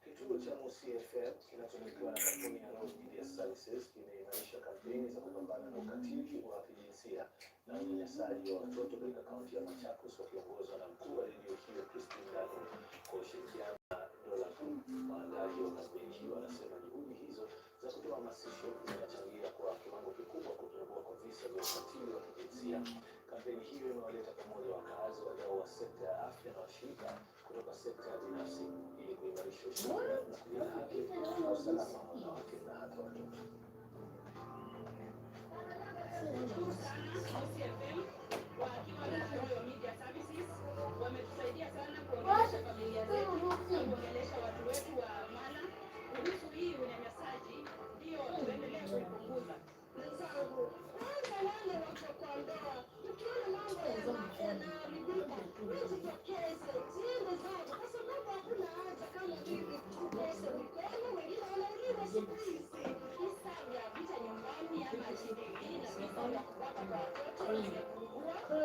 Kituo cha Mosi FM kinachomilikiwa na kampuni ya Rose Media Services kimeimarisha kampeni za kupambana na ukatili wa kijinsia na unyanyasaji wa watoto katika kaunti ya Machakos wakiongozwa na mkuu wa redio hiyo Christine Ndalo kwa ushirikiano na Dola Group. Waandaaji wa kampeni hiyo wanasema juhudi hizo za kutoa hamasisho zinachangia kwa kiwango kikubwa kupungua kwa visa vya ukatili wa kijinsia. Kampeni hiyo imewaleta pamoja wakazi, wadau wa sekta ya afya na washirika kutoka sekta ya binafsi ili kuimarisha ushirikiano na kulinda haki na usalama wa wanawake na hata watoto. Wametusaidia sana kuongelesha familia zetu, kuongelesha watu wetu wa Mala kuhusu hii unyanyasaji, ndio tuendelee kuipunguza. Kwanza wale wanapokuandaa, ukiona mambo yanaharibika, msijitokeze, ziende zako, kwa sababu hakuna haja kama hivi ukose mikono. Wengine wanauliwa siku hizi visa vya vita nyumbani ama GBV na visa vya kubaka kwa watoto vimepungua kwa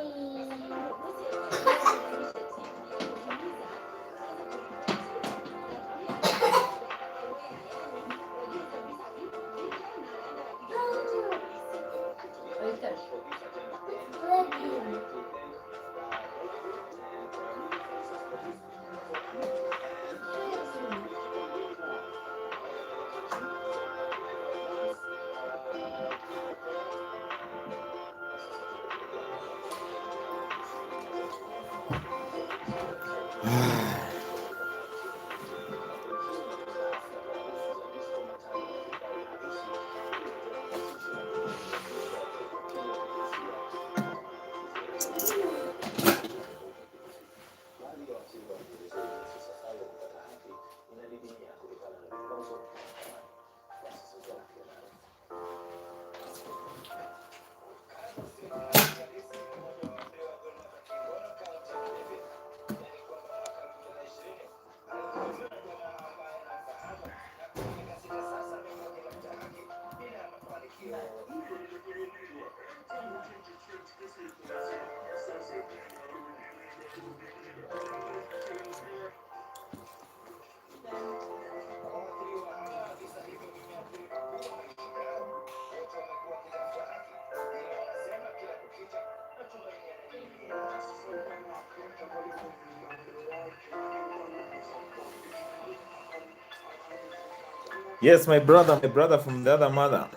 Yes, my brother from the other mother.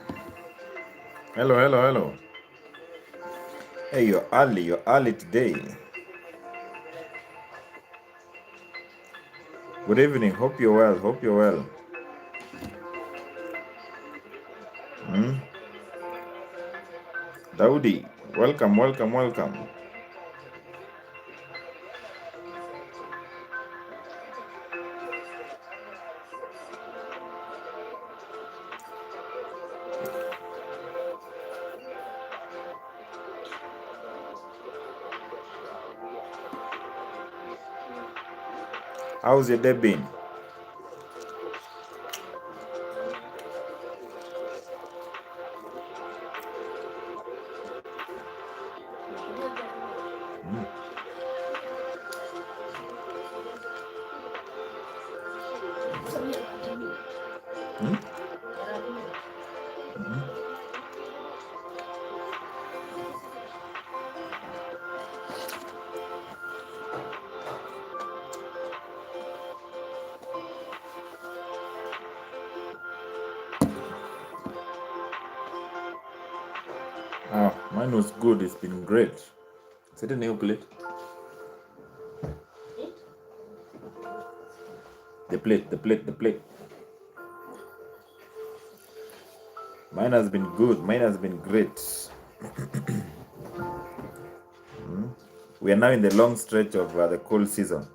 Hello. Hey, you're early today. Good evening, hope you're well. Daudi, welcome. How's your day been? Oh, mine was good. It's been great. Sit in your plate. The plate. Mine has been good. Mine has been great. We are now in the long stretch of the cold season.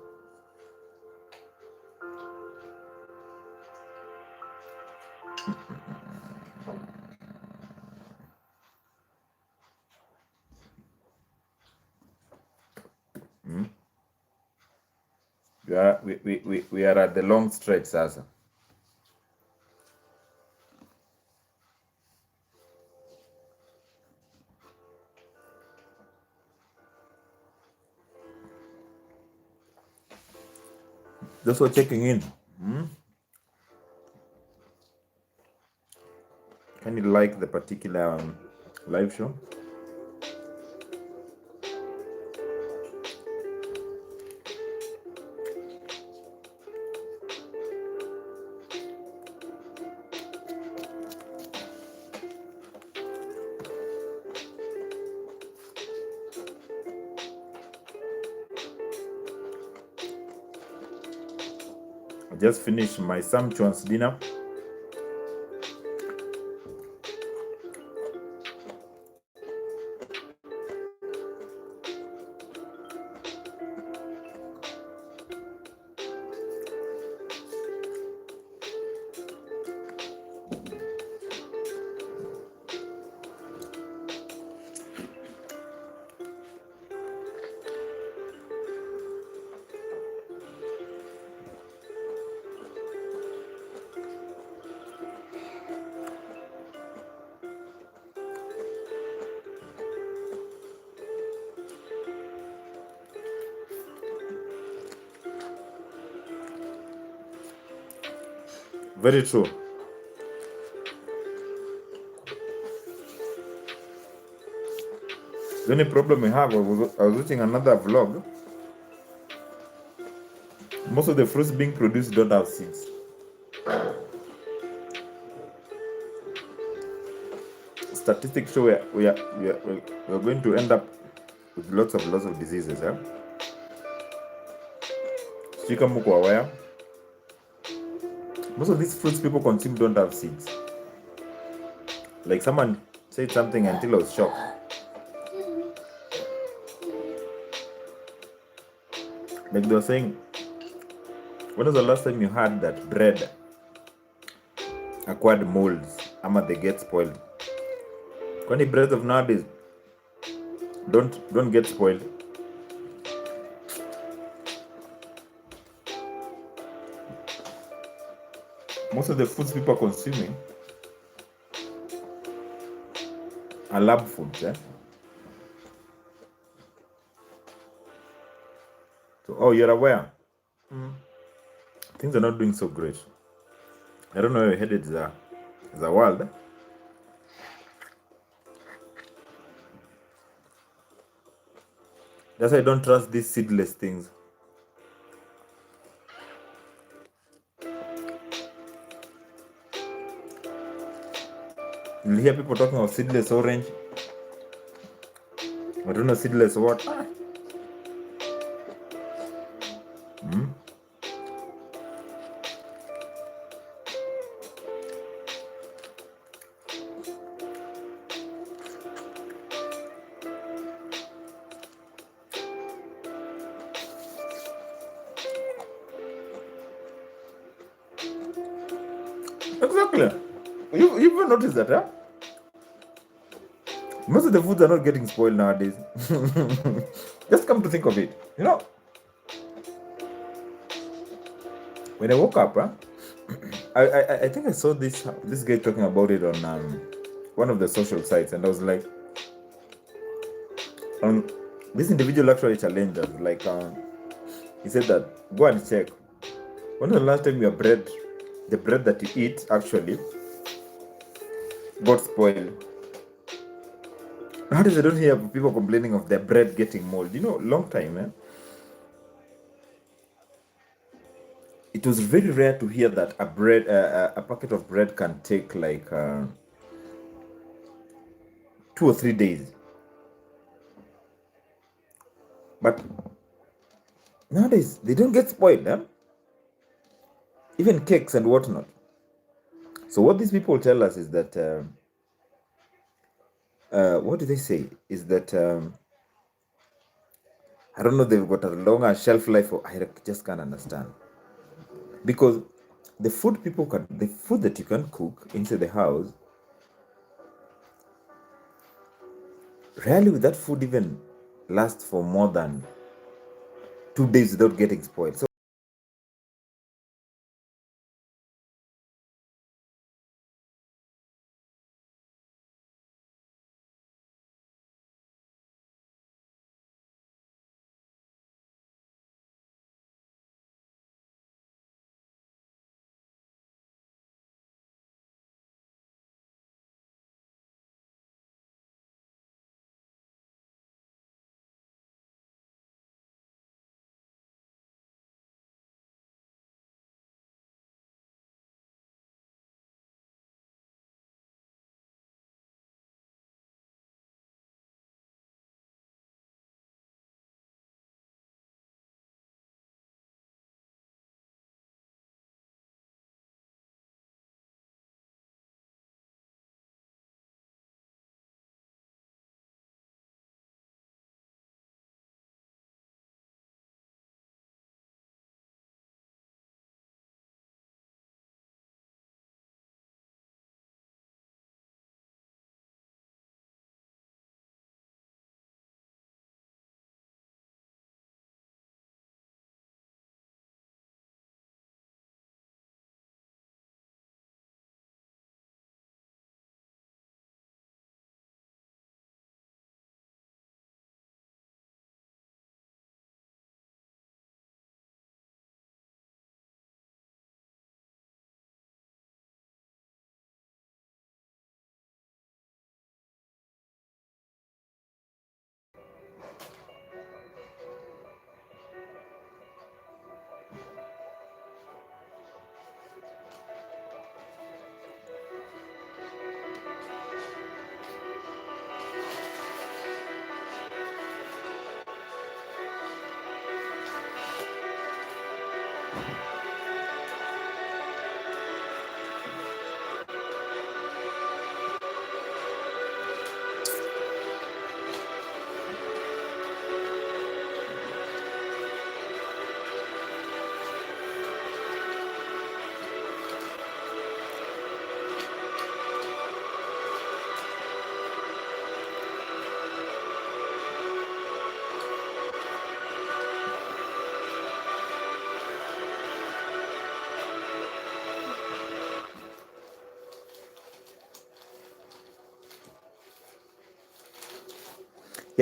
we are at the long stretch sasa. Just for checking in. Can you like the particular live show? I just finished my sumptuous dinner. Very true. The only problem we have, I was watching another vlog. Most of the fruits being produced don't have seeds. Statistics show we're going to end up with lots of diseases. So kama uko aware, most of these fruits people consume don't have seeds. Like someone said something until I was shocked. Like they were saying, when was the last time you heard that bread acquired molds ama they get spoiled? Kwani bread of nowadays don't get spoiled? Most of the foods people are consuming are lab foods. So, you're aware? Things are not doing so great. I don't know where we're headed as a world. That's why I don't trust these seedless things. You'll hear people talking of seedless orange. I don't know seedless what. Exactly. You even noticed that, huh? Most of the foods are not getting spoiled nowadays. Just come to think of it. When I woke up, I think I saw this guy talking about it on one of the social sites, and I was like, this individual actually challenged us. Like, he said that go and check. When was the last time the bread that you eat actually got spoiled? Nowadays I don't hear people complaining of their bread getting mold. Long time, it was very rare to hear that a packet of bread can take like 2 or 3 days. But nowadays they don't get spoiled, even cakes and whatnot. So what these people tell us is that what do they say? Is that I don't know, they've got a longer shelf life, or I just can't understand. Because the food that you can cook inside the house, rarely will that food even last for more than 2 days without getting spoiled. So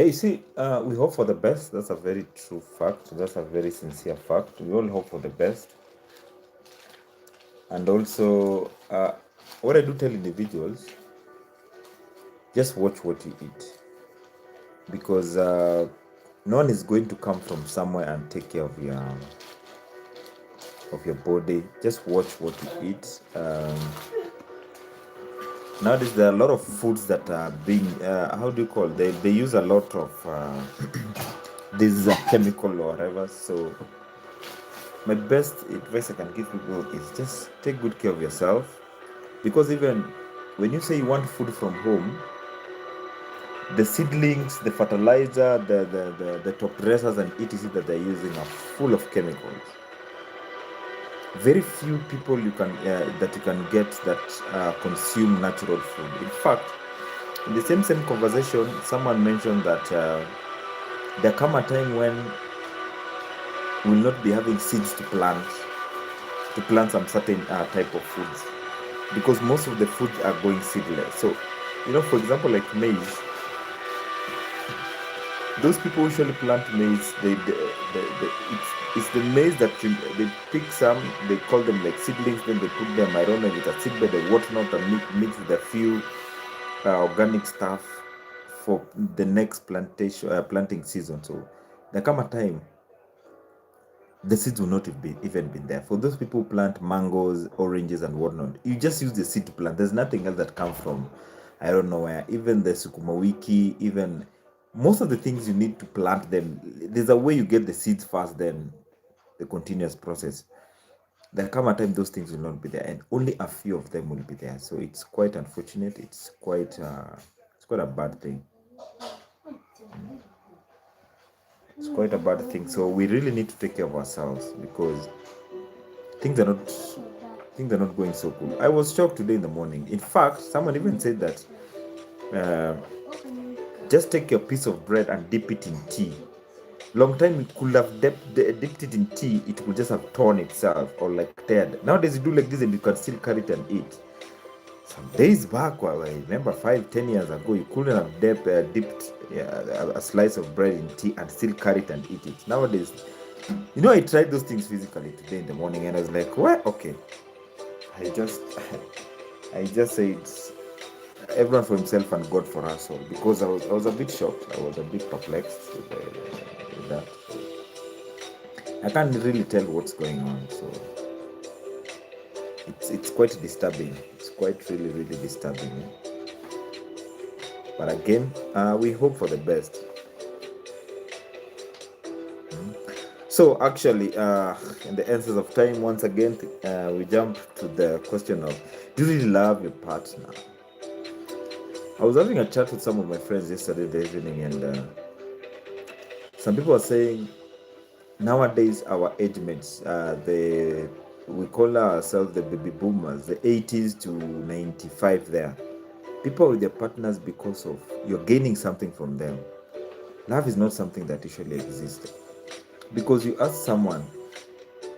Yeah, you see, we hope for the best. That's a very true fact. That's a very sincere fact. We all hope for the best. And also, what I do tell individuals, just watch what you eat. Because no one is going to come from somewhere and take care of your body. Just watch what you eat. Nowadays, there are a lot of foods that are being, how do you call it? They use a lot of this chemical or whatever. So my best advice I can give people is just take good care of yourself, because even when you say you want food from home, the seedlings, the fertilizer, the top dressers and etc that they're using are full of chemicals. Very few people that you can get that consume natural food. In fact, in the same conversation, someone mentioned that there come a time when we'll not be having seeds to plant some certain type of foods, because most of the foods are going seedless. So, for example, like maize, those people usually plant maize. It's the maize that they pick some, they call them like seedlings, then they put them, I don't know if it's a seedbed or whatnot, and mix with a few organic stuff for the next planting season. So there come a time the seeds will not even been there. For those people who plant mangoes, oranges, and whatnot, you just use the seed to plant. There's nothing else that comes from, I don't know where. Even the sukuma wiki, even most of the things you need to plant them, there's a way you get the seeds first, then the continuous process. There come a time those things will not be there, and only a few of them will be there. So it's quite unfortunate. It's quite a bad thing. It's quite a bad thing. So we really need to take care of ourselves, because things are not going so cool. I was shocked today in the morning. In fact, someone even said that just take your piece of bread and dip it in tea. Long time you could have dipped it in tea, it could just have torn itself or like teared. Nowadays you do like this and you can still carry it and eat. Some days back, I remember 5-10 years ago, you couldn't have dipped a slice of bread in tea and still carry it and eat it. Nowadays, I tried those things physically today in the morning, and I was like, well, okay. I just say it's everyone for himself and God for us all, because I was a bit shocked. I was a bit perplexed with that. I can't really tell what's going on, so it's quite disturbing. It's quite really disturbing. But again, we hope for the best. So actually, in the essence of time, once again, we jump to the question of, do you really love your partner? I was having a chat with some of my friends yesterday evening, and some people are saying nowadays our age mates, we call ourselves the baby boomers, the 80s to 95 there. People are with their partners because of you're gaining something from them. Love is not something that usually exists. Because you ask someone,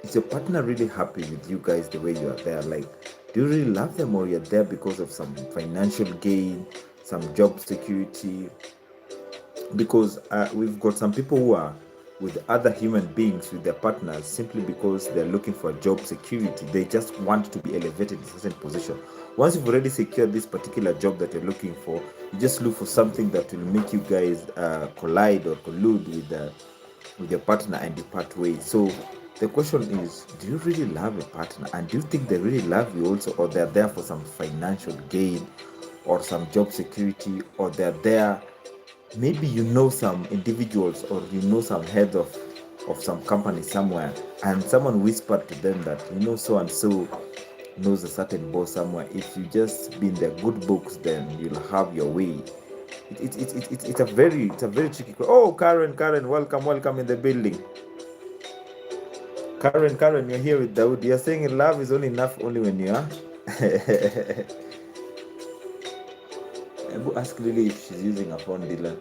is your partner really happy with you guys the way you are there? Like, do you really love them, or you're there because of some financial gain, some job security? Because we've got some people who are with other human beings, with their partners, simply because they're looking for job security. They just want to be elevated in a certain position. Once you've already secured this particular job that you're looking for, you just look for something that will make you guys collide or collude with your partner and depart ways. So the question is, do you really love a partner, and do you think they really love you also, or they're there for some financial gain or some job security, or they're there, maybe some individuals, or some heads of some company somewhere, and someone whispered to them that so and so knows a certain boss somewhere. If you just be in their good books, then you'll have your way. It's a very tricky. Oh, Karen, welcome in the building. Karen, you're here with Dawood. You're saying love is only enough only when you are. Ask Lily if she's using a phone, Dylan.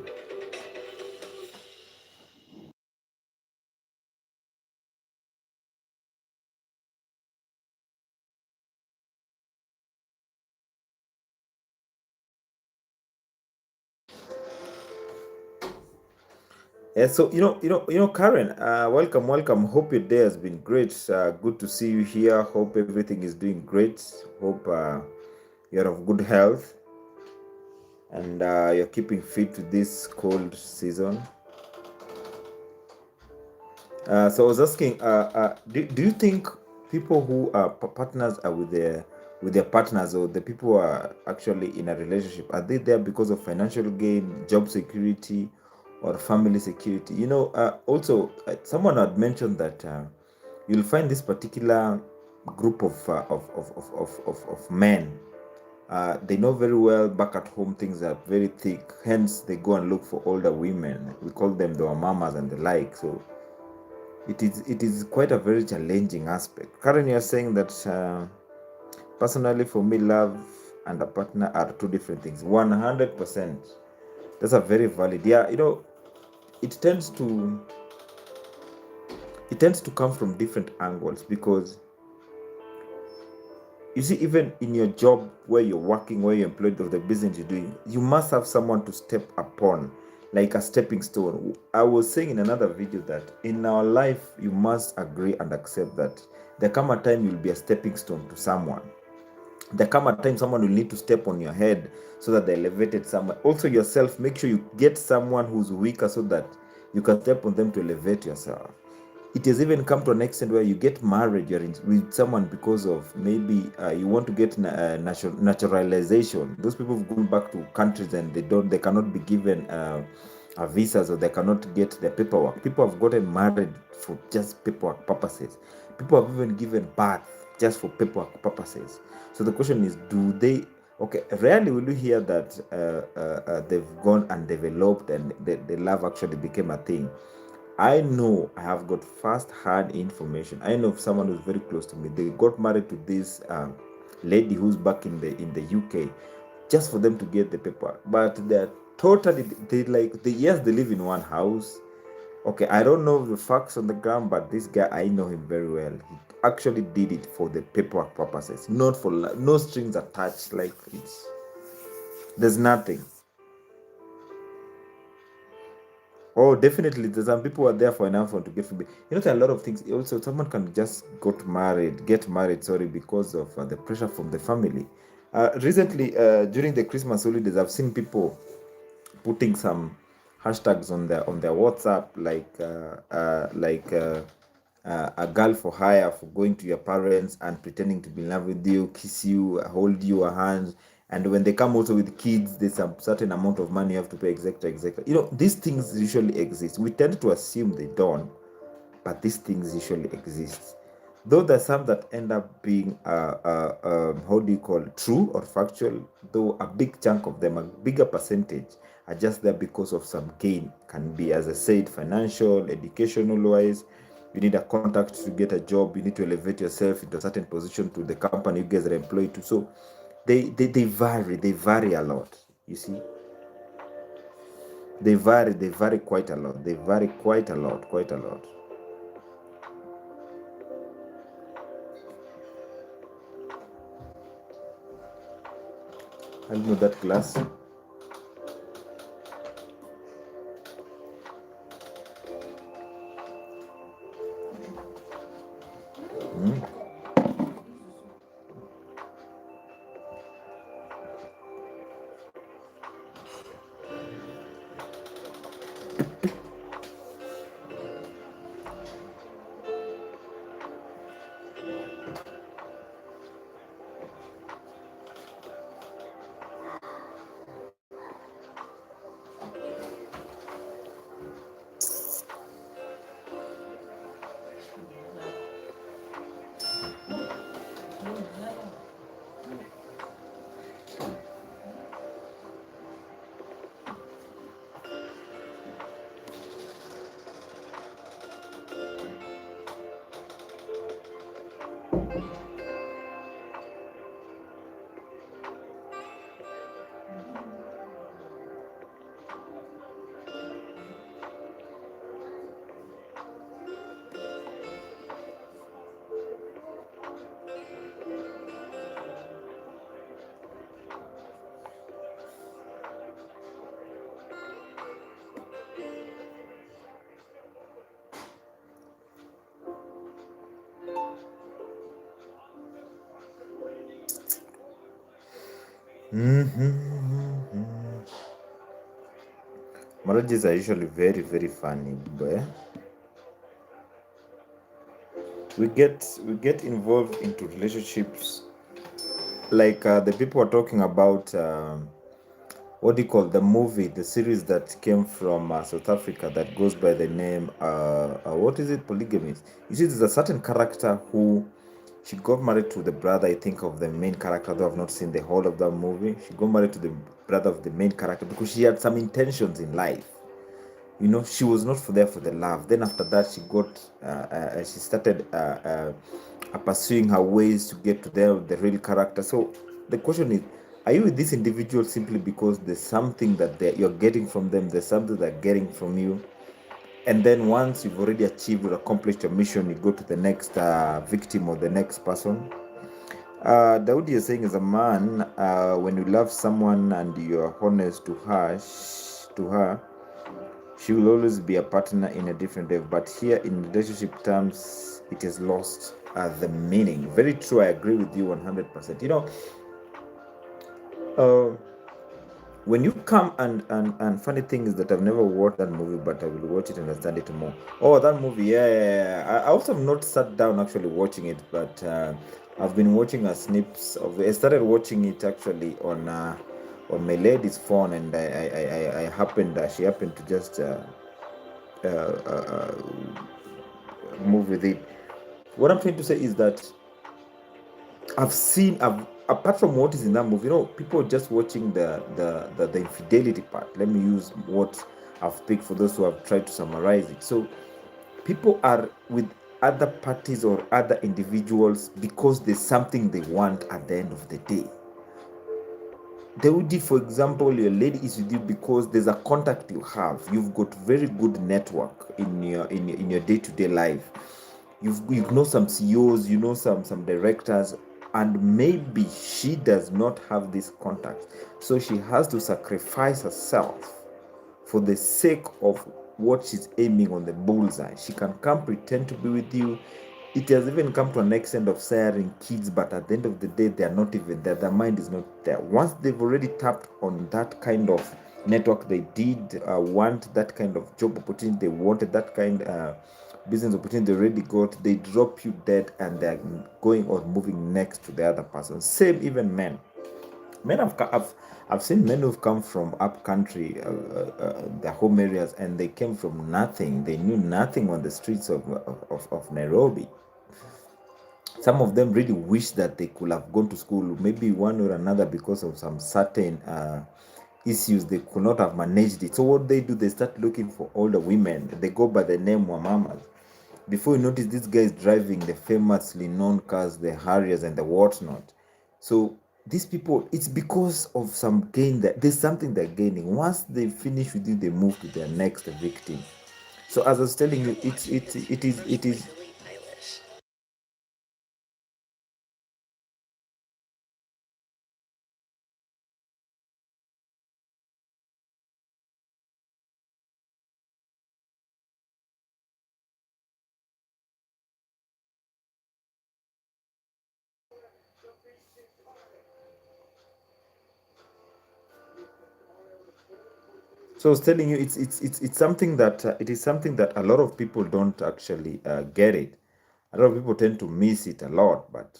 Yeah, so Karen, welcome, welcome. Hope your day has been great. Good to see you here. Hope everything is doing great. Hope you're of good health and you're keeping fit to this cold season. So I was asking, do you think people who are partners are with their partners, or the people who are actually in a relationship, are they there because of financial gain, job security, or family security? Also, someone had mentioned that you'll find this particular group of men. They know very well back at home things are very thick, hence they go and look for older women. We call them the mamas and the like. So it is quite a very challenging aspect. Karen, you're saying that personally for me, love and a partner are two different things. 100%. That's a very valid. Yeah, it tends to come from different angles, because you see, even in your job, where you're working, where you're employed, of the business you're doing, you must have someone to step upon, like a stepping stone. I was saying in another video that in our life, you must agree and accept that there come a time you'll be a stepping stone to someone. There come a time someone will need to step on your head so that they're elevated somewhere. Also, yourself, make sure you get someone who's weaker so that you can step on them to elevate yourself. It has even come to an extent where you get married, with someone because of maybe you want to get naturalization. Those people have gone back to countries and they cannot be given visas, or they cannot get their paperwork. People have gotten married for just paperwork purposes. People have even given birth just for paperwork purposes. So the question is, do they? Okay, rarely will you hear that they've gone and developed and the love actually became a thing. I know, I have got first-hand information. I know of someone who's very close to me. They got married to this lady who's back in the UK, just for them to get the paper. But they're totally, yes, they live in one house. Okay, I don't know the facts on the ground, but this guy, I know him very well. He actually did it for the paperwork purposes, not for no strings attached. Like, there's nothing. Oh, definitely. There's some people who are there for enough to get from. There are a lot of things. Also, someone can just get married, sorry, because of the pressure from the family. Recently, during the Christmas holidays, I've seen people putting some hashtags on their WhatsApp, a girl for hire, for going to your parents and pretending to be in love with you, kiss you, hold you a hand, and when they come also with kids, there's a certain amount of money you have to pay, etc. These things usually exist. We tend to assume they don't, but these things usually exist. Though there's some that end up being how do you call it, true or factual, though a big chunk of them, a bigger percentage, are just there because of some gain. Can be, as I said, financial, educational wise. You need a contact to get a job. You need to elevate yourself into a certain position to the company you guys are employed to. So they vary a lot. You see, they vary quite a lot. They vary quite a lot. I know that class. Mhm. Marriages are usually very, very funny, but we get involved into relationships like the people are talking about what do you call the movie, the series that came from South Africa that goes by the name what is it, Polygamist. You see, there's a certain character who she got married to the brother, I think, of the main character, though I've not seen the whole of that movie. She got married to the brother of the main character because she had some intentions in life. You know, she was not there for the love. Then after that, she started pursuing her ways to get to the real character. So the question is, are you with this individual simply because there's something that you're getting from them, there's something they're getting from you, and then once you've already achieved or accomplished your mission, you go to the next victim or the next person? Daudi is saying, as a man, when you love someone and you're honest to her, she will always be a partner in a different way. But here in relationship terms, it has lost the meaning. Very true. I agree with you 100%. You know, uh, when you come and funny thing is that I've never watched that movie, but I will watch it and understand it more. Oh, that movie, yeah. I also have not sat down actually watching it, but I've been watching a snips of it. I started watching it actually on my lady's phone, and I happened she happened to just uh, uh, move with it. What I'm trying to say is that apart from what is in that movie, you know, people just watching the infidelity part. Let me use what I've picked for those who have tried to summarize it. So people are with other parties or other individuals because there's something they want at the end of the day. Daudi, for example, your lady is with you because there's a contact you have. You've got very good network in your day-to-day life. You know some CEOs, you know some directors, and maybe she does not have this contact, so she has to sacrifice herself for the sake of what she's aiming on the bullseye. She can come pretend to be with you. It has even come to an extent of siring kids, but at the end of the day, they are not even there. Their mind is not there. Once they've already tapped on that kind of network, they did want that kind of job opportunity, they wanted that kind of business opportunity they already got, they drop you dead and they're going or moving next to the other person. Same even men. Men I've seen men who've come from up country, their home areas, and they came from nothing. They knew nothing on the streets of Nairobi. Some of them really wish that they could have gone to school, maybe one or another, because of some certain issues. They could not have managed it. So what they do, they start looking for older women. They go by the name Wamamas. Before you notice, this guy is driving the famously known cars, the Harriers and the whatnot. So these people, it's because of some gain, that there's something they're gaining. Once they finish with you, they move to their next victim. So as I was telling you, it is. So I was telling you, it's something that it is something that a lot of people don't actually get it. A lot of people tend to miss it a lot, but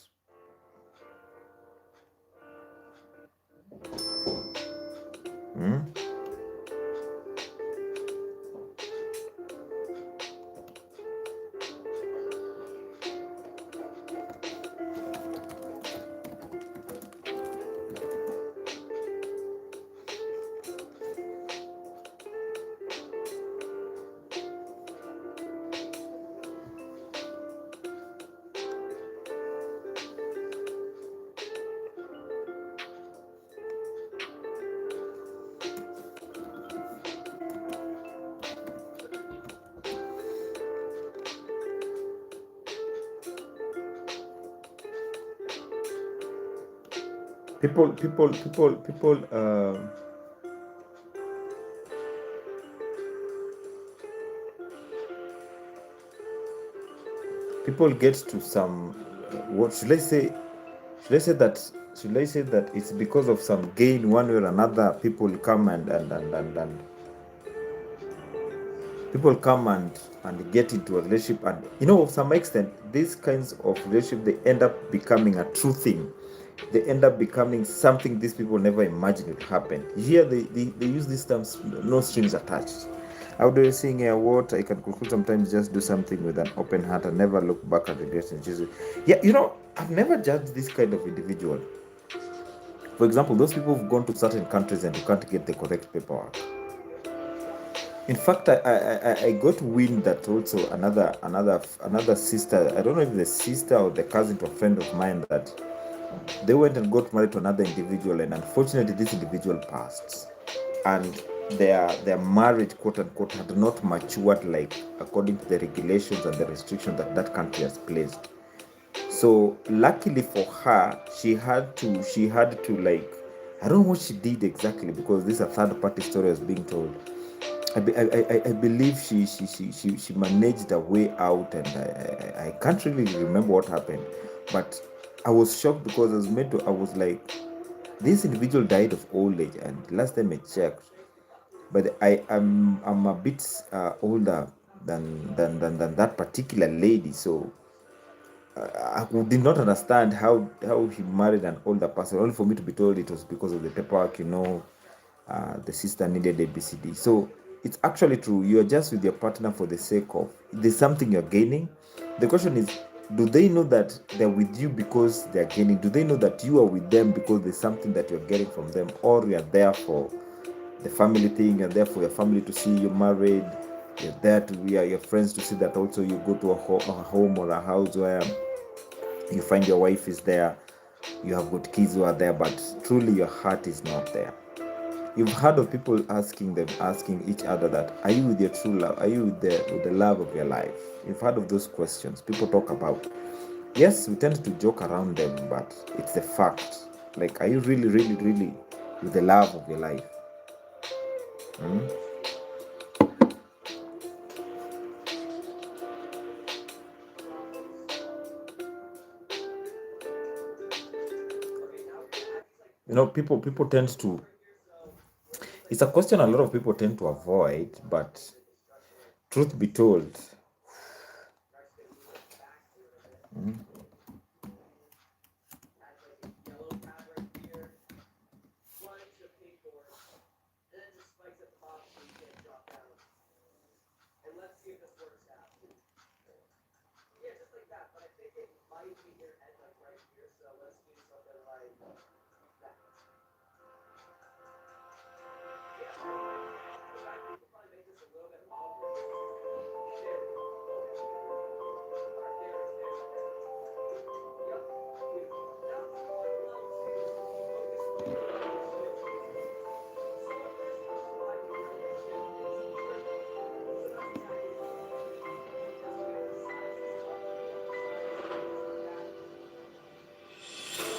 people people get to some what should I say that should I say that it's because of some gain one way or another, people come and people come and get into a relationship, and to some extent these kinds of relationship, they end up becoming a true thing. They end up becoming something these people never imagined would happen. Here they use these terms, no strings attached. Out there saying, what I can conclude, sometimes just do something with an open heart and never look back at regrets and choose it. Yeah, I've never judged this kind of individual. For example, those people who've gone to certain countries and you can't get the correct paperwork. In fact, I got wind that also another sister, I don't know if the sister or the cousin to a friend of mine, that they went and got married to another individual, and unfortunately this individual passed, and their marriage, quote unquote, had not matured like according to the regulations and the restrictions that that country has placed. So luckily for her, she had to like, I don't know what she did exactly, because this is a third party story was being told. I believe she managed a way out, and I can't really remember what happened, but I was shocked because I was like, this individual died of old age, and last time I checked, but I'm a bit older than that particular lady, so I did not understand how he married an older person, only for me to be told it was because of the paperwork, the sister needed ABCD. So it's actually true. You are just with your partner for the sake of, there's something you're gaining. The question is, do they know that they're with you because they're gaining? Do they know that you are with them because there's something that you're getting from them? Or you're there for the family thing, you're there for your family to see you married, you're there to be your friends to see that also you go to a home or a house where you find your wife is there, you have got kids who are there, but truly your heart is not there. You've heard of people asking each other that, are you with your true love? Are you with the love of your life? You've heard of those questions people talk about. Yes, we tend to joke around them, but it's the fact. Like, are you really, really, really with the love of your life? People tend to, it's a question a lot of people tend to avoid, but truth be told,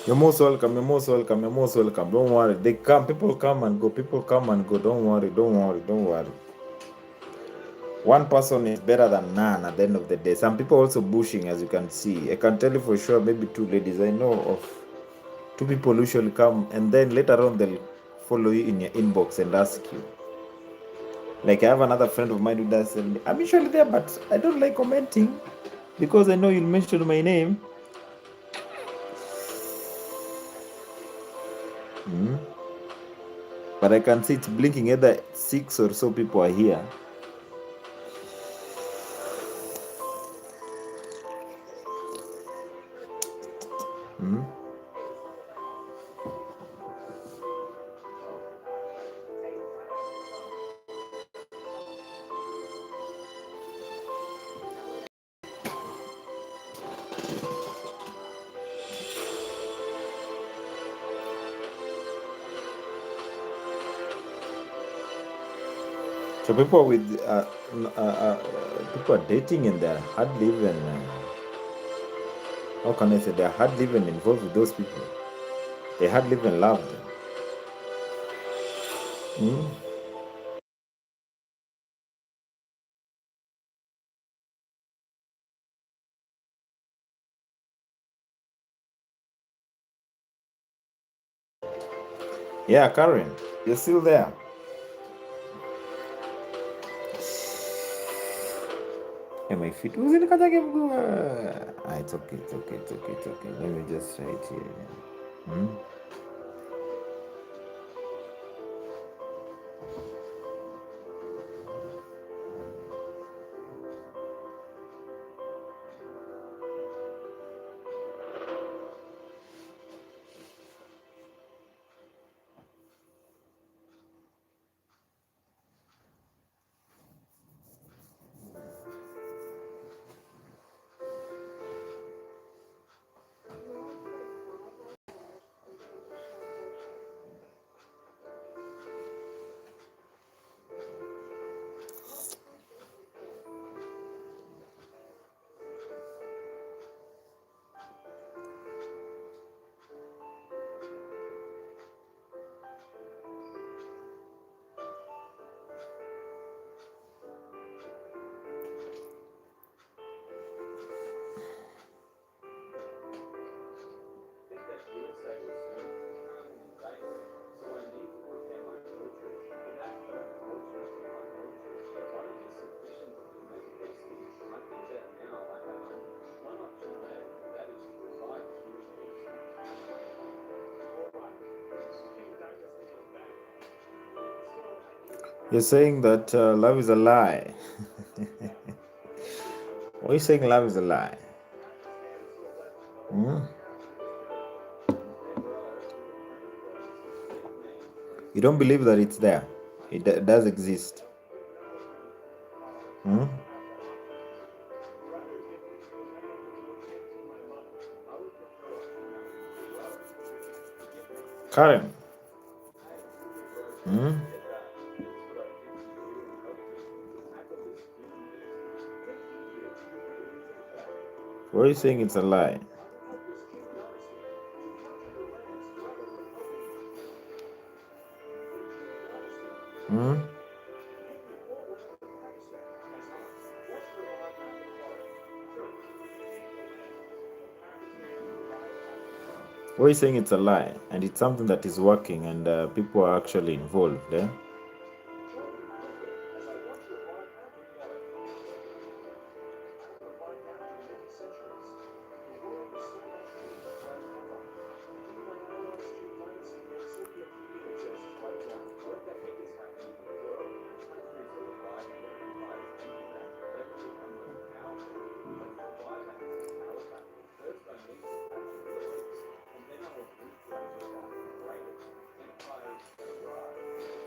you're most welcome, you're most welcome, you're most welcome. Don't worry. People come and go, people come and go. Don't worry, don't worry, don't worry. One person is better than none at the end of the day. Some people also bushing, as you can see. I can tell you for sure, maybe two ladies. I know of two people who usually come, and then later on they'll follow you in your inbox and ask you. Like, I have another friend of mine who does tell me, I'm usually there, but I don't like commenting because I know you'll mention my name. But I can see it's blinking, either 6 or so people are here. So people with people are dating and they're hardly even how can I say, they're hardly even involved with those people. They hardly even love them. Yeah, Karen, you're still there. Hey, my feet. Who's in the it's okay, it's okay, it's okay, it's okay. Let me just try it here. Hmm? You're saying that love is a lie. Why are you saying love is a lie? Hmm? You don't believe that it's there. It does exist. Hmm? Karen. Hmm? Why are you saying it's a lie? Hmm? Why are you saying it's a lie and it's something that is working and people are actually involved? Eh?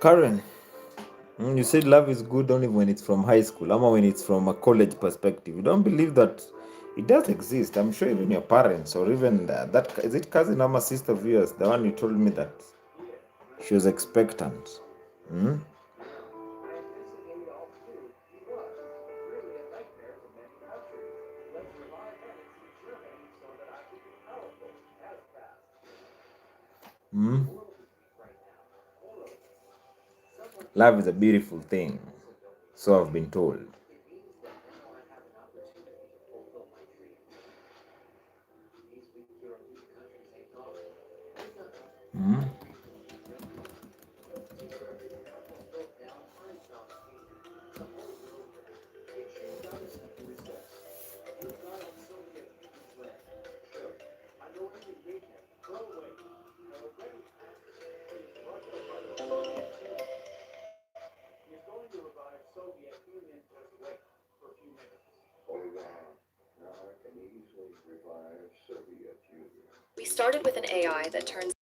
Karen, you said love is good only when it's from high school, or when it's from a college perspective. You don't believe that it does exist. I'm sure even your parents, or even that is it cousin or sister of yours, the one you told me that she was expectant. Hmm? Hmm? Love is a beautiful thing, so I've been told. Hmm? We started with an AI that turns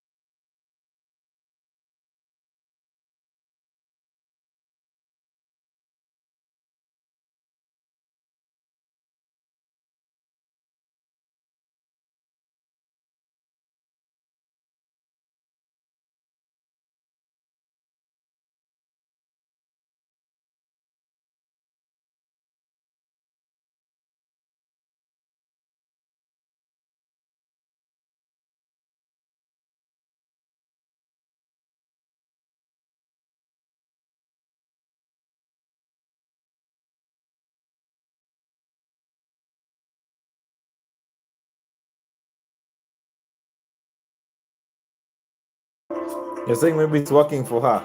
You're saying maybe it's working for her.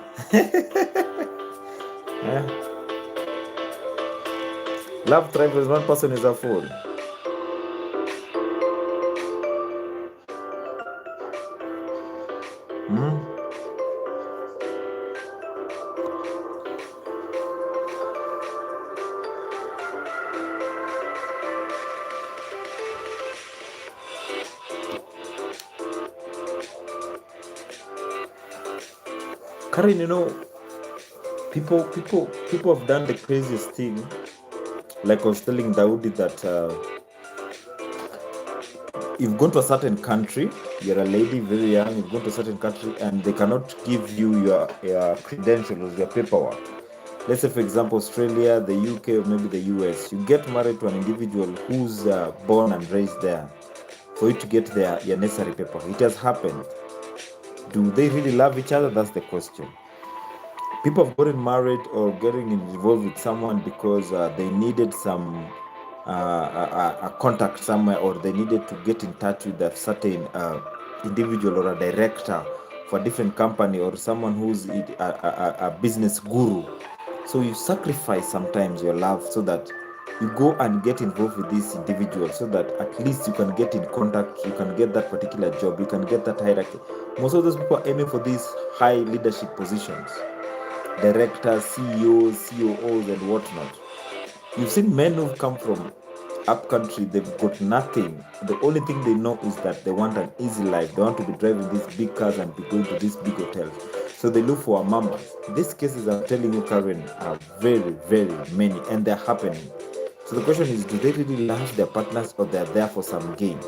Eh? Love thrives when one person is a fool. Hmm? Karen, people have done the craziest thing. Like I was telling Daudi that you've gone to a certain country, you're a lady, very young, you've gone to a certain country, and they cannot give you your credentials, your paperwork. Let's say, for example, Australia, the UK, or maybe the US. You get married to an individual who's born and raised there for you to get your necessary paper. It has happened. Do they really love each other? That's the question. People have gotten married or getting involved with someone because they needed some a contact somewhere, or they needed to get in touch with a certain individual or a director for a different company, or someone who's a business guru. So you sacrifice sometimes your love so that you go and get involved with this individual, so that at least you can get in contact, you can get that particular job, you can get that hierarchy. Most of those people are aiming for these high leadership positions, directors, CEOs, COOs, and whatnot. You've seen men who've come from up country, they've got nothing. The only thing they know is that they want an easy life. They want to be driving these big cars and be going to these big hotels. So they look for a mama. These cases, I'm telling you, Karen, are very, very many, and they're happening. So the question is, do they really love their partners, or they're there for some gain?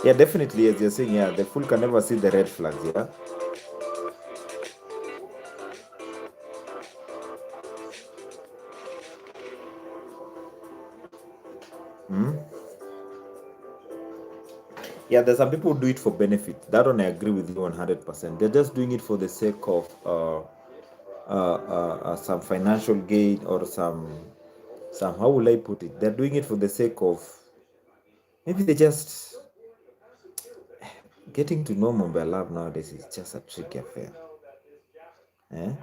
Yeah, definitely, as you're saying, yeah, the fool can never see the red flags, yeah? Yeah, there's some people who do it for benefit. That one I agree with you 100%. They're just doing it for the sake of some financial gain, or some how will I put it? They're doing it for the sake of, maybe they just getting to know Mumbai love nowadays is just a tricky affair. Eh?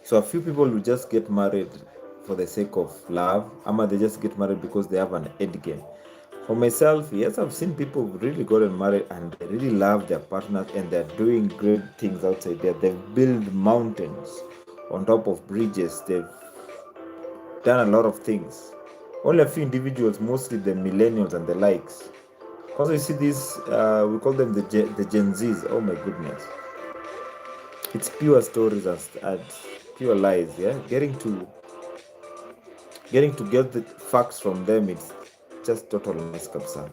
So a few people will just get married for the sake of love, or they just get married because they have an end game. For myself, yes, I've seen people who really gotten married and they really love their partners, and they're doing great things outside there. They've built mountains on top of bridges. They've done a lot of things. Only a few individuals, mostly the millennials and the likes. Also, you see this, we call them the Gen Zs. Oh my goodness. It's pure stories and pure lies, yeah? Getting to get the facts from them, it's just total mess kabisa.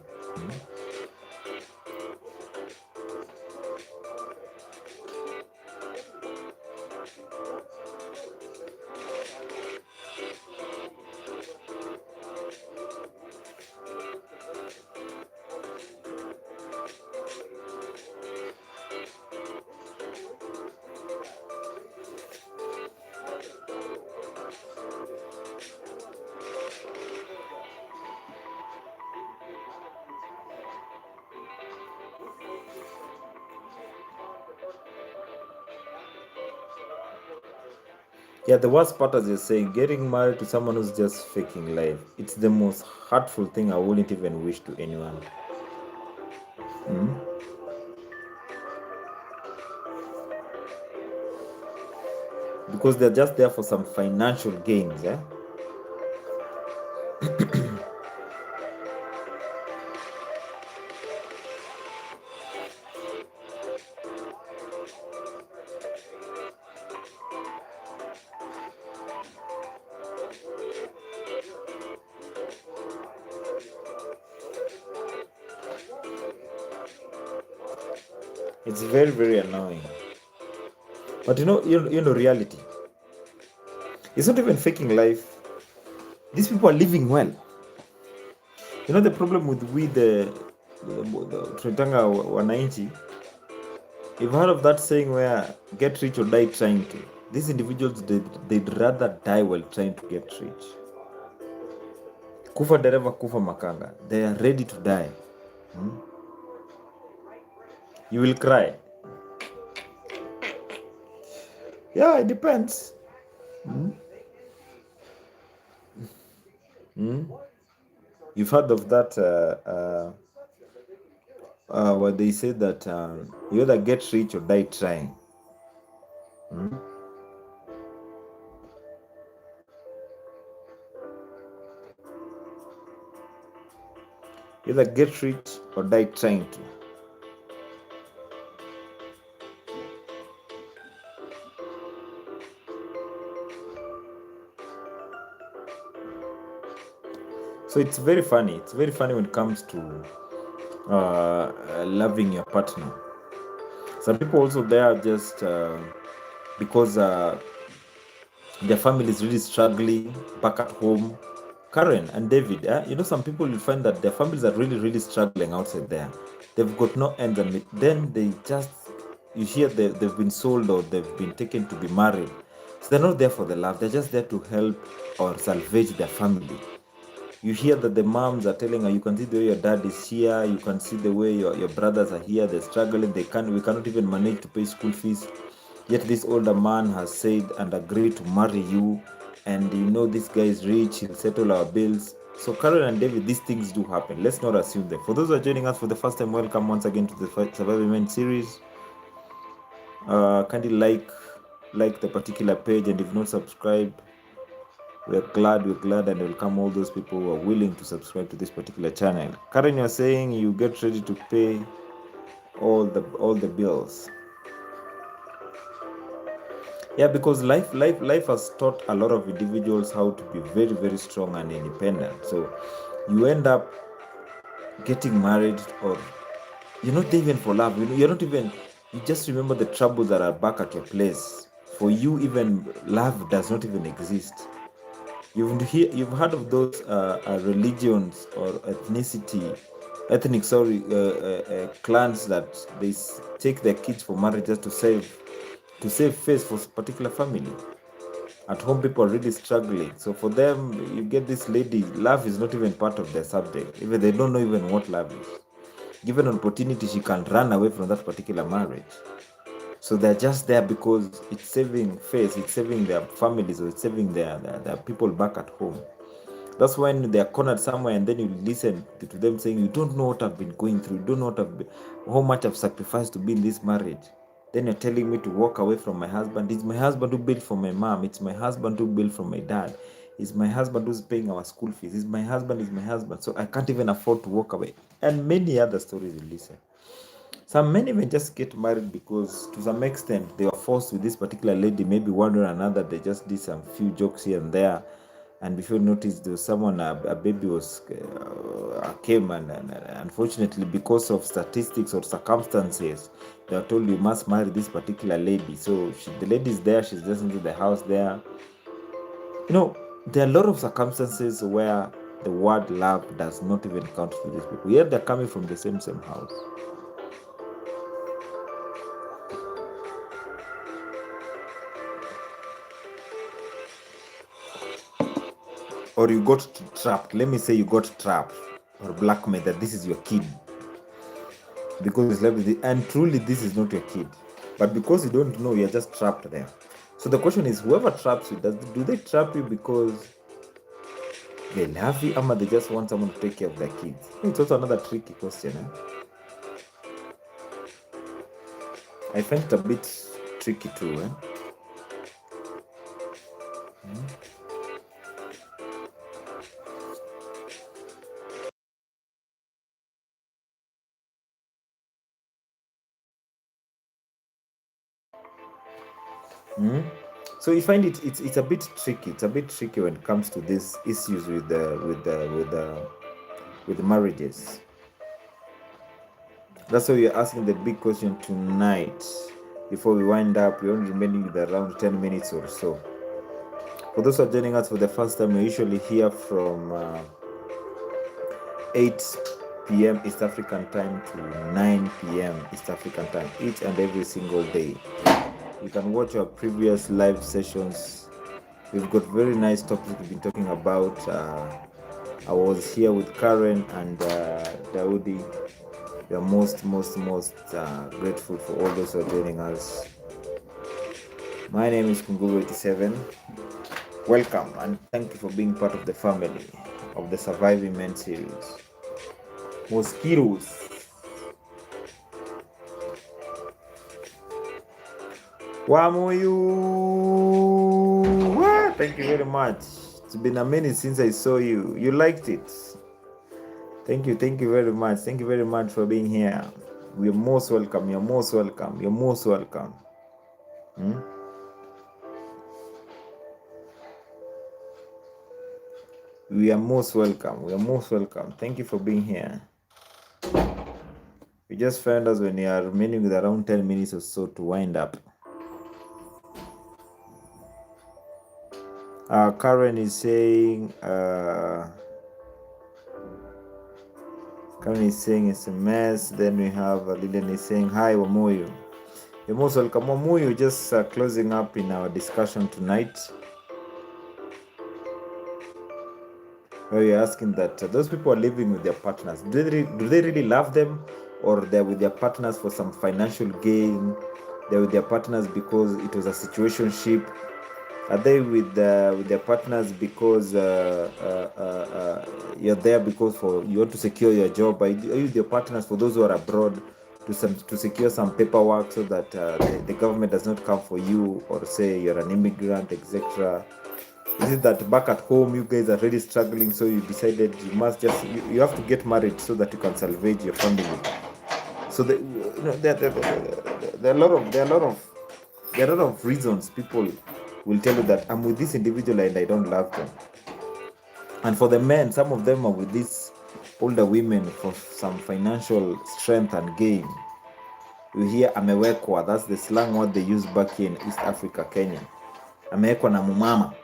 Yeah, the worst part, as you're saying, getting married to someone who's just faking life. It's the most hurtful thing I wouldn't even wish to anyone. Because they're just there for some financial gains, yeah? It's very, very annoying. But you know reality. It's not even faking life. These people are living well. You know the problem with the Tritanga Wananchi? You've heard of that saying where get rich or die trying to. these individuals, they'd rather die while trying to get rich. Kufa dereva, kufa makanga. They are ready to die. You will cry. Yeah, it depends. You've heard of that, what they say that you either get rich or die trying. You either get rich or die trying to. So it's very funny. It's very funny when it comes to loving your partner. Some people also there just because their family is really struggling back at home. Karen and David, some people will find that their families are really, really struggling outside there. They've got no ends on it. Then they just, you hear they've been sold or they've been taken to be married. So they're not there for the love. They're just there to help or salvage their family. You hear that the moms are telling her, you can see the way your dad is here, you can see the way your brothers are here, they're struggling, we cannot even manage to pay school fees. Yet this older man has said and agreed to marry you, and this guy is rich, he'll settle our bills. So Karen and David, these things do happen. Let's not assume them. For those who are joining us for the first time, welcome once again to the Surviving Men series. Kindly like the particular page, and if not subscribed, we're glad and welcome all those people who are willing to subscribe to this particular channel. Karen, you're saying you get ready to pay all the bills. Yeah, because life has taught a lot of individuals how to be very, very strong and independent. So you end up getting married, or you're not even for love. You just remember the troubles that are back at your place. For you, even love does not even exist. You've heard of those religions or ethnic clans that they take their kids for marriage just to save face for a particular family. At home, people are really struggling. So for them, you get this lady, love is not even part of their subject. Even they don't know even what love is. Given an opportunity, she can run away from that particular marriage. So they're just there because it's saving face, it's saving their families, or it's saving their people back at home. That's when they're cornered somewhere, and then you listen to them saying, you don't know what I've been going through, you don't know how much I've sacrificed to be in this marriage. Then you're telling me to walk away from my husband. It's my husband who built for my mom. It's my husband who built for my dad. It's my husband who's paying our school fees. It's my husband. So I can't even afford to walk away. And many other stories you listen. Some men even just get married because to some extent they were forced with this particular lady. Maybe one or another, they just did some few jokes here and there. And before you notice, there was someone, a baby came, and unfortunately, because of statistics or circumstances, they were told you must marry this particular lady. So the lady is there, she's just into the house there. There are a lot of circumstances where the word love does not even count for these people. Yet they're coming from the same house. Or you got trapped. Let me say you got trapped or blackmailed that this is your kid. Because it's left, and truly this is not your kid. But because you don't know, you're just trapped there. So the question is, whoever traps you, do they trap you because they love you, or they just want someone to take care of their kids? It's also another tricky question. I find it a bit tricky too. So you find it's a bit tricky. It's a bit tricky when it comes to these issues with the marriages. That's why we're asking the big question tonight. Before we wind up, we're only remaining with around 10 minutes or so. For those who are joining us for the first time, we usually hear from 8 p.m. East African time to 9 p.m. East African time, each and every single day. You can watch our previous live sessions. We've got very nice topics we've been talking about. I was here with Karen and Daudi. We are most grateful for all those who are joining us. My name is Kunguru87. Welcome and thank you for being part of the family of the Surviving Men series. Mosquitoes. Wamoyu! Thank you very much. It's been a minute since I saw you. You liked it. Thank you very much. Thank you very much for being here. You're most welcome. You're most welcome. You're most welcome. We are most welcome. We are most welcome. Thank you for being here. We just found us when you are remaining with around 10 minutes or so to wind up. Karen is saying it's a mess. Then we have Lilian is saying, hi, Wamoyu. You're most welcome. Wamoyu, just closing up in our discussion tonight. Where you're asking that those people are living with their partners. Do they really love them? Or they're with their partners for some financial gain? They're with their partners because it was a situationship? Are they with their partners because you're there because you want to secure your job? Are you with your partners for those who are abroad to secure some paperwork so that the government does not come for you, or say you're an immigrant, etc.? Is it that back at home you guys are really struggling, so you decided you have to get married so that you can salvage your family? So there are a lot of reasons people will tell you that I'm with this individual and I don't love them. And for the men, some of them are with these older women for some financial strength and gain. You hear amewekwa, that's the slang word they use back in East Africa, Kenya. Amewekwa na mumama.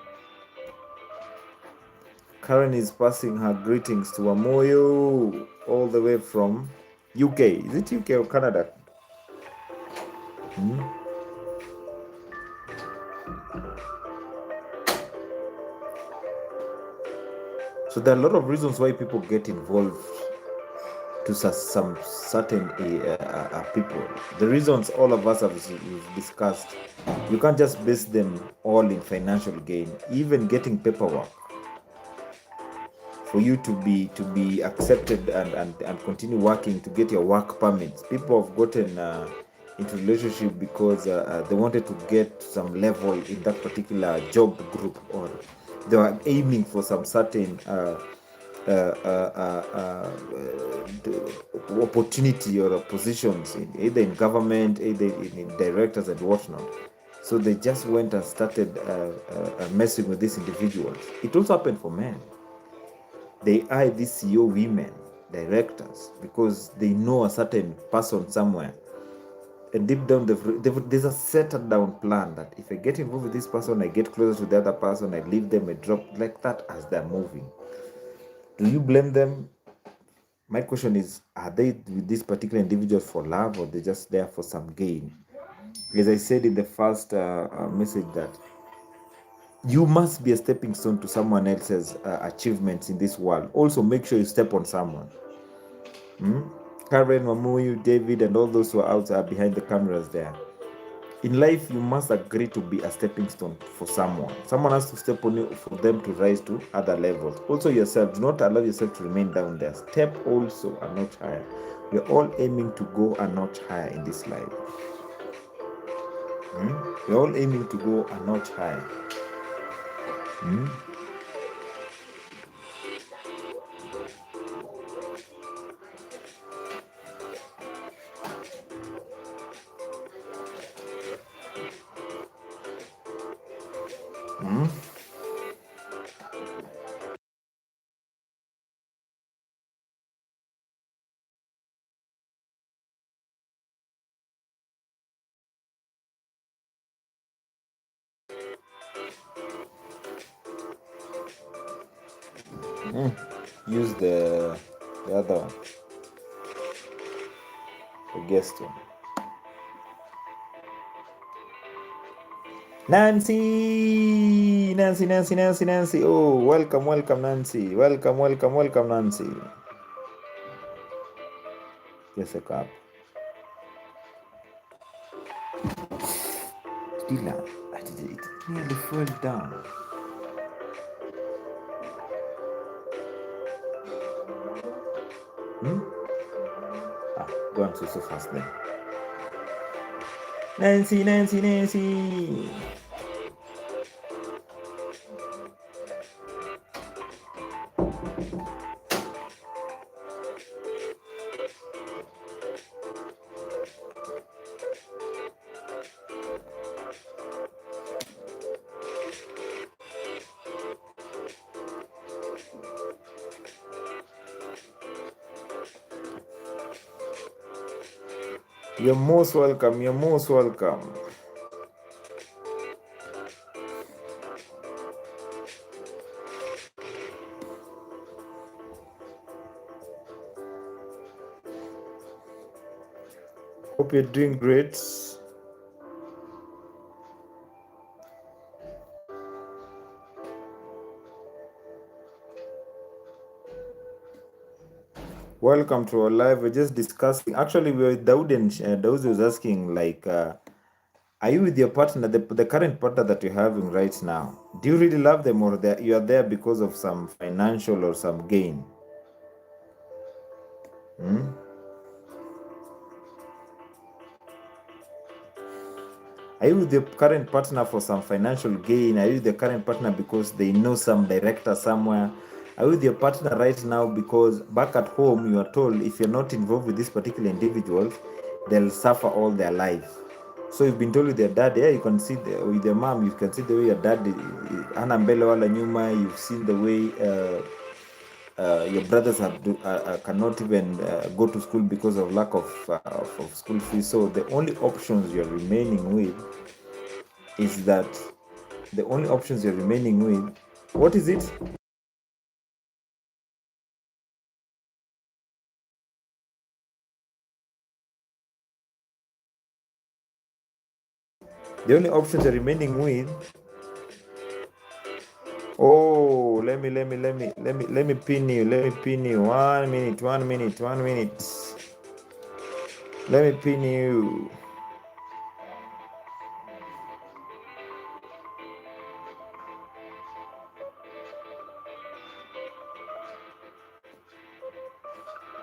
Karen is passing her greetings to Wamoyo all the way from UK. Is it UK or Canada? So there are a lot of reasons why people get involved to some certain people. The reasons all of us have discussed, you can't just base them all in financial gain. Even getting paperwork for you to be accepted and continue working to get your work permits. People have gotten into relationship because they wanted to get some level in that particular job group, or they were aiming for some certain opportunity or positions either in government, either in directors and whatnot. So they just went and started messing with these individuals. It also happened for men. They eye these CEO women, directors, because they know a certain person somewhere. And deep down, there's a settled down plan that if I get involved with this person, I get closer to the other person, I leave them, I drop like that as they're moving. Do you blame them? My question is, are they with this particular individual for love, or they're just there for some gain? As I said in the first message, that you must be a stepping stone to someone else's achievements in this world. Also, make sure you step on someone. Karen, Wamuyu, David, and all those who are out behind the cameras there. In life, you must agree to be a stepping stone for someone. Someone has to step on you for them to rise to other levels. Also yourself, do not allow yourself to remain down there. Step also a notch higher. We're all aiming to go a notch higher in this life. We're all aiming to go a notch higher. Use the other one, the guest one. Nancy, Nancy, Nancy, Nancy, Nancy. Oh, welcome, welcome, Nancy. Welcome, welcome, welcome, Nancy. Just a cup. Dila, it nearly fell down. Go on so fast then. Nancy, Nancy, Nancy. You're most welcome. You're most welcome. Hope you're doing great. Welcome to our live. We're just discussing. Actually, we were with Daud, and Daud was asking, like, are you with your partner, the current partner that you're having right now? Do you really love them, or you are there because of some financial or some gain? Are you with your current partner for some financial gain? Are you with the current partner because they know some director somewhere? Are you with your partner right now because back at home you are told if you're not involved with this particular individual, they'll suffer all their life? So you've been told with your dad, yeah, you can see with your mom, you can see the way your dad, hana mbele wala nyuma. You've seen the way your brothers cannot even go to school because of lack of school fees. So the only options you're remaining with is that what is it? The only options you're remaining with. Oh, let me pin you. Let me pin you. 1 minute. Let me pin you.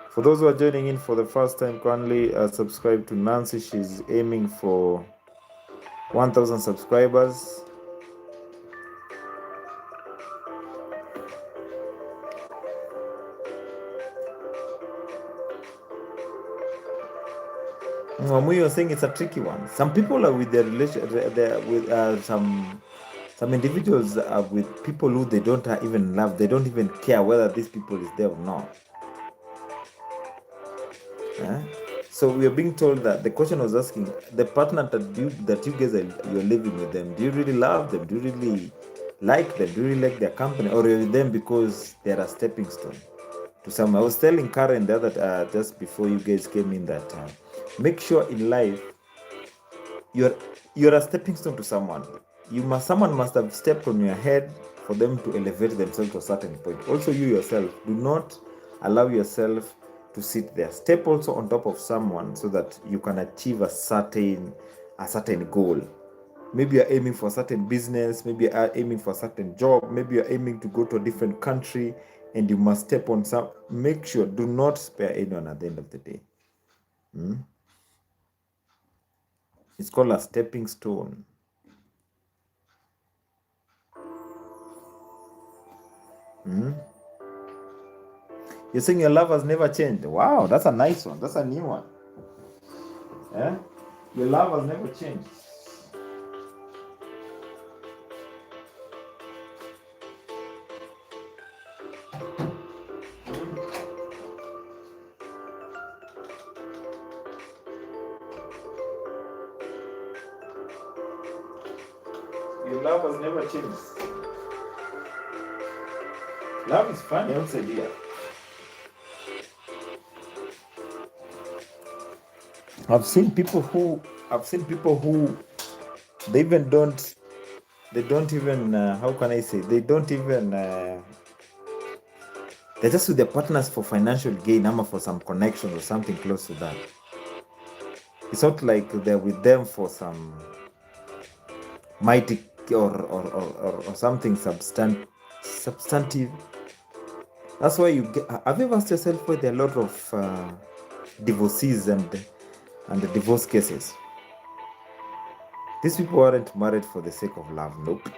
For those who are joining in for the first time, kindly subscribe to Nancy. She's aiming for 1,000 subscribers. Mwamuyi was saying it's a tricky one. Some people are with their some individuals are with people who they don't even love. They don't even care whether these people is there or not. So we are being told that the question was asking the partner that you guys you're living with them. Do you really love them? Do you really like them? Do you really like their company, or are you with them because they're a stepping stone to some? I was telling Karen the other just before you guys came in that make sure in life you're a stepping stone to someone. Someone must have stepped on your head for them to elevate themselves to a certain point. Also, you yourself, do not allow yourself to sit there. Step also on top of someone so that you can achieve a certain goal. Maybe you're aiming for a certain business, maybe you're aiming for a certain job, maybe you're aiming to go to a different country, and you must step on some. Make sure, do not spare anyone at the end of the day. It's called a stepping stone. You're saying your love has never changed. Wow, that's a nice one. That's a new one. Yeah? Your love has never changed. Your love has never changed. Love is funny outside here. I've seen people who they even don't they don't even how can I say, they don't even they're just with their partners for financial gain, for some connections or something close to that. It's not like they're with them for some mighty or something substantive. That's why you get. Have you ever asked yourself why there are a lot of divorcees and the divorce cases? These people aren't married for the sake of love. Nope.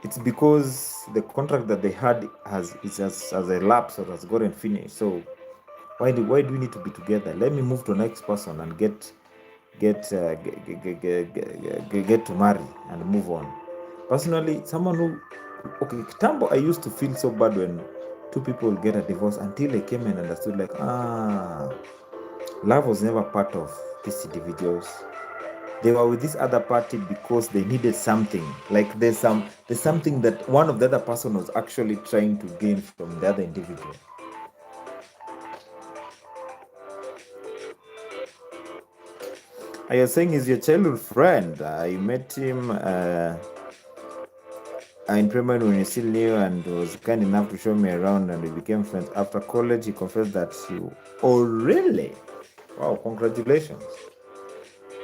It's because the contract that they had has elapsed or has gotten finished. So why do we need to be together? Let me move to the next person and get to marry and move on. Personally, someone who Kitambo, I used to feel so bad when two people get a divorce until I came and understood love was never part of these individuals. They were with this other party because they needed something. Like there's something that one of the other person was actually trying to gain from the other individual. You're saying he's your childhood friend. You met him in primary when you still knew, and was kind enough to show me around, and we became friends. After college, he confessed that you. Oh, really? Wow! Congratulations!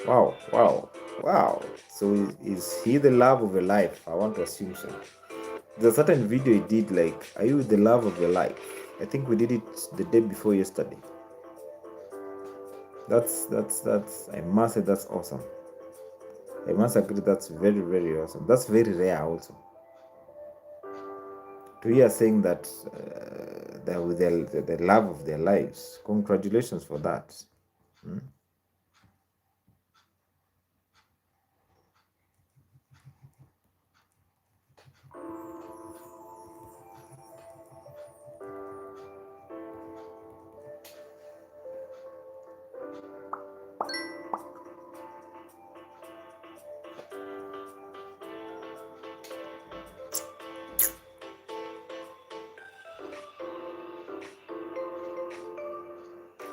Wow! So is he the love of your life? I want to assume so. There's a certain video he did, like, are you the love of your life? I think we did it the day before yesterday. That's I must say that's awesome. I must agree that's very, very awesome. That's very rare also. To hear saying that they're with the love of their lives. Congratulations for that.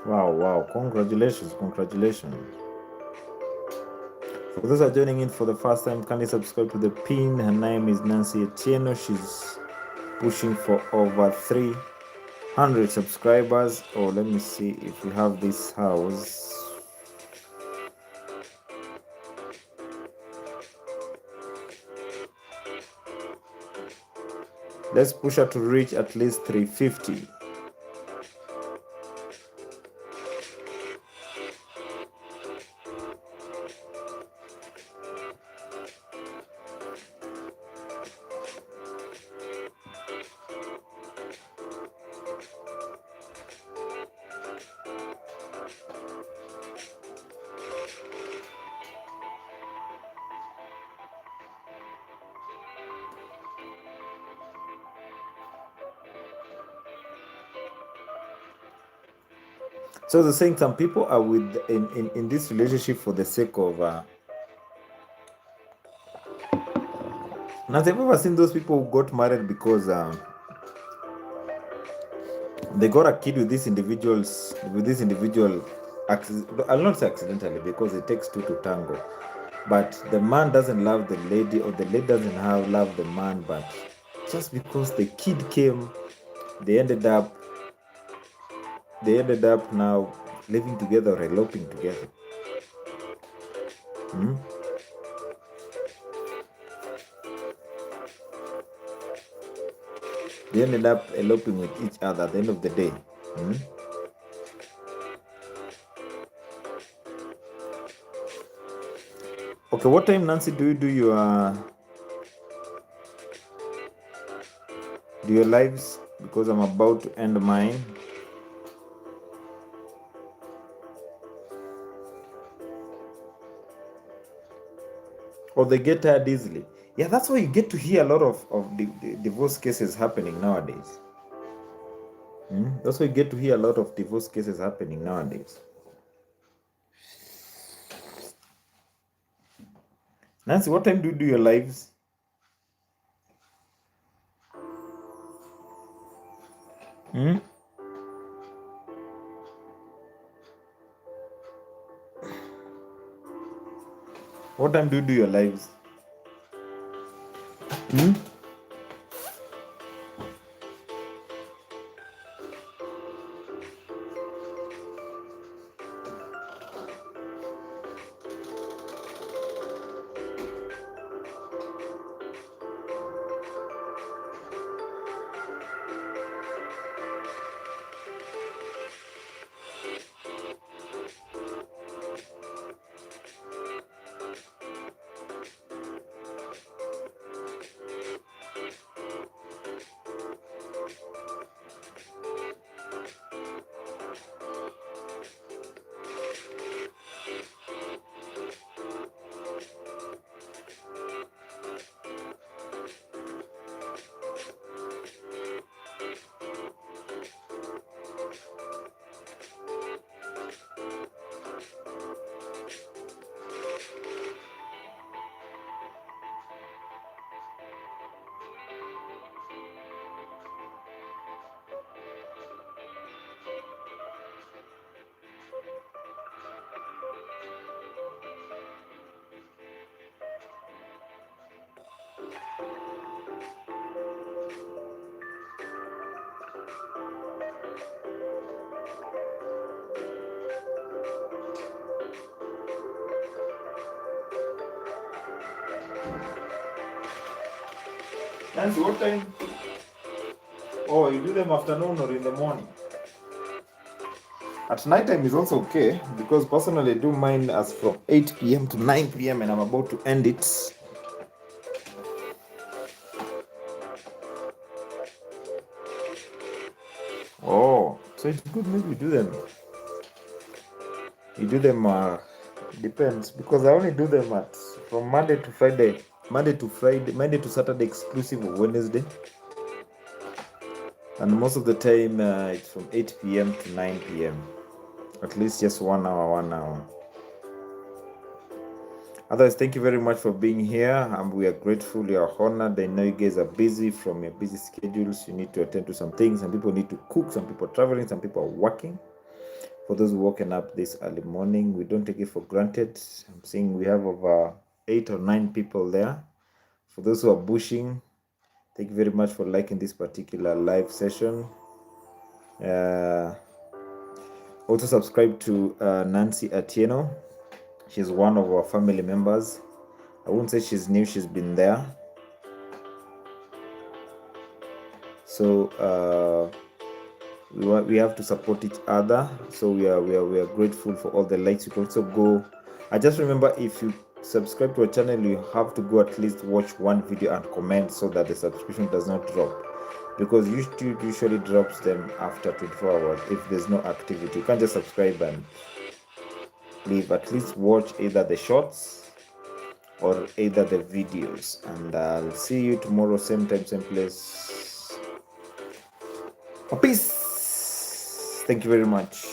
Wow. Congratulations. For those who are joining in for the first time, kindly subscribe to the pin. Her name is Nancy Etieno. She's pushing for over 300 subscribers. Oh, let me see if we have this house. Let's push her to reach at least 350. So they're saying some people are in this relationship for the sake of now, have you ever seen those people who got married because they got a kid with this individual I'll not say accidentally, because it takes two to tango, but the man doesn't love the lady, or the lady doesn't love the man, but just because the kid came, they ended up now living together or eloping together. They ended up eloping with each other at the end of the day. Okay, what time, Nancy, do you do your lives? Because I'm about to end mine. Or they get tired easily. Yeah, that's why you get to hear a lot of the divorce cases happening nowadays. That's why you get to hear a lot of divorce cases happening nowadays. Nancy, what time do you do your lives? What time do you do your lives? Hmm? Nancy, what time? Oh, you do them afternoon or in the morning? At night time is also okay because personally I do mine as from 8 p.m. to 9 p.m. and I'm about to end it. Oh, so it's good. Maybe you do them. You do them. Depends because I only do them at from Monday to Friday, Monday to Saturday exclusive of Wednesday, and most of the time it's from 8 p.m. to 9 p.m. At least just 1 hour, 1 hour. Otherwise, thank you very much for being here. We are grateful. We are honored. I know you guys are busy from your busy schedules. You need to attend to some things. Some people need to cook. Some people are traveling. Some people are working. For those waking up this early morning, we don't take it for granted. I'm seeing we have over 8 or 9 people there. For those who are bushing, thank you very much for liking this particular live session. Also subscribe to Nancy Atieno. She's one of our family members. I won't say she's new, she's been there. So we have to support each other. So we are grateful for all the likes. You can also go. I just remember, if you subscribe to our channel, you have to go at least watch one video and comment so that the subscription does not drop. Because YouTube usually drops them after 24 hours if there's no activity. You can't just subscribe and leave. At least watch either the shorts or either the videos. And I'll see you tomorrow, same time, same place. Peace. Thank you very much.